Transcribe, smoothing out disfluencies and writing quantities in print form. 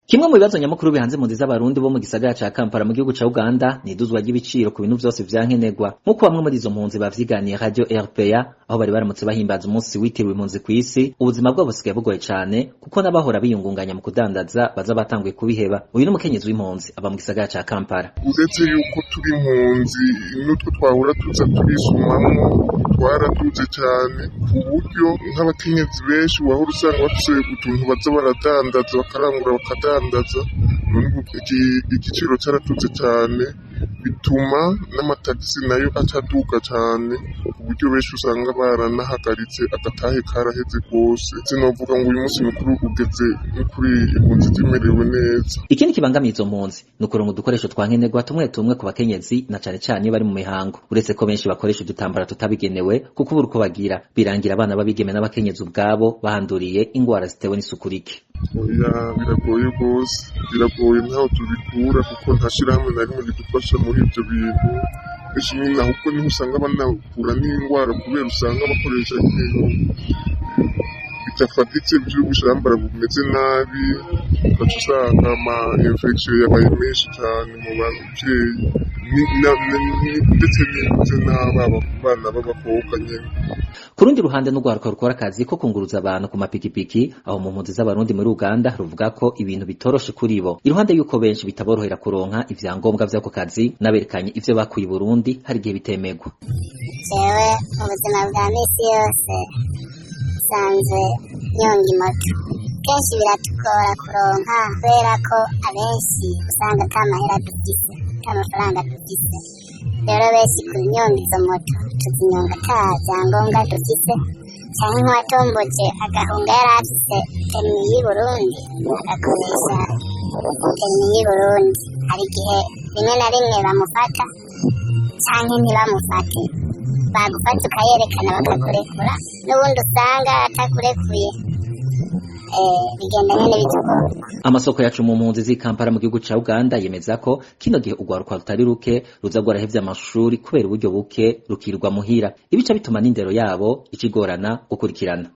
Kimwe mu bibazo nyamukuru bihanze impunzi z'abarundi bo mu gisagara ca Kampala mu gihugu ca Uganda ni iduzwa ry'ibiciro ku bintu vyose vyankenerwa. Nkuko bamwe muri izo mpunzi bavyiganiye Radio RPA aho bari baramutse bahimbaza umunsi witiriwe impunzi kw'isi, ubuzima bwabo busigaye bugoye cane kuko n'abahora biyungunganya mu kudandaza baza batanguye kubiheba. Uyu ni umukenyezi w'impunzi aba mu gisagara ca Kampala. Uretse yuko turi impunzi n'utwo twahora tuza turisumamwo twaraduze cane ku buryo nk'abakenyezi benshi wahora usanga bafise utuntu baza baradandaza bakarangura bakadandaza, none igiciro caratuze cane bituma n'amatagisi nayo acaduga cane ku buryo benshi usanga baranahagaritse agatahe karaheze rwose. Sinovuga ngo uyu munsi mukuru ugeze kuri impunzi zimerewe neza. Ikindi kibangamiye izo mpunzi ni ukuronka udukoresho twankenerwa tumwe tumwe ku bakenyezi na cane cane iyo bari mu mihango, uretse ko benshi bakoresha udutambara tutabigenewe kuko ubura uko bagira birangira abana b'abigeme n'abakenyezi ubwabo bahanduriye ingwara zitewe n'isuku rike. Oya, biragoye rwose, biragoye ntaho tubikura kuko nta shirahamwe na rimwe ridufasha muri ivyo bintu. Benshi nyine ahubwo niho usanga banakura n'ingwara kubera usanga bakoresha ibintu bitafaditse vy'ubushambara bumeze nabi, ugaca usanga ama infection yabaye menshi cane mu bavyeyi ndetse n'imbuze n'abana b'abakobwa nyene. Ku rundi ruhande n'urwaruka rukora akazi ko kunguruza abantu ku mapikipiki aho mu mpunzi z'abarundi muri Uganda ruvuga ko ibintu bitoroshe kuri bo, iruhande yuko benshi bitaborohera kuronka ivyangombwa vy'ako kazi n'aberekanye ivyo bakuye i Burundi hari igihe bitemegwa. Jewe mu buzima bwa misi yose sanzwe nyonga imoto, kenshi biratugora kuronka kubera ko abenshi usanga ata mahera dufise, ata mafaranga dufise. Rero benshi kunyonga izo moto tuzinyonga ata vyangombwa dufise, canke nk'uwatomboje agahunga yari afise perimi y'i Burundi agakoresha perimi y'i Burundi, hari igihe rimwe na rimwe bamufata canke ntibamufate, bagufata ukayerekana bakakurekura, n'ubundi usanga atakurekuye bigenda nyene bitugora. Amasoko yacu mu mpunzi z'i Kampala mu gihugu ca Uganda yemeza ko kino gihe urwaruka rutari ruke ruza rwarahevye amashuri kubera uburyo buke rukirwa muhira, ibica bituma n'indero yabo ikigorana gukurikirana.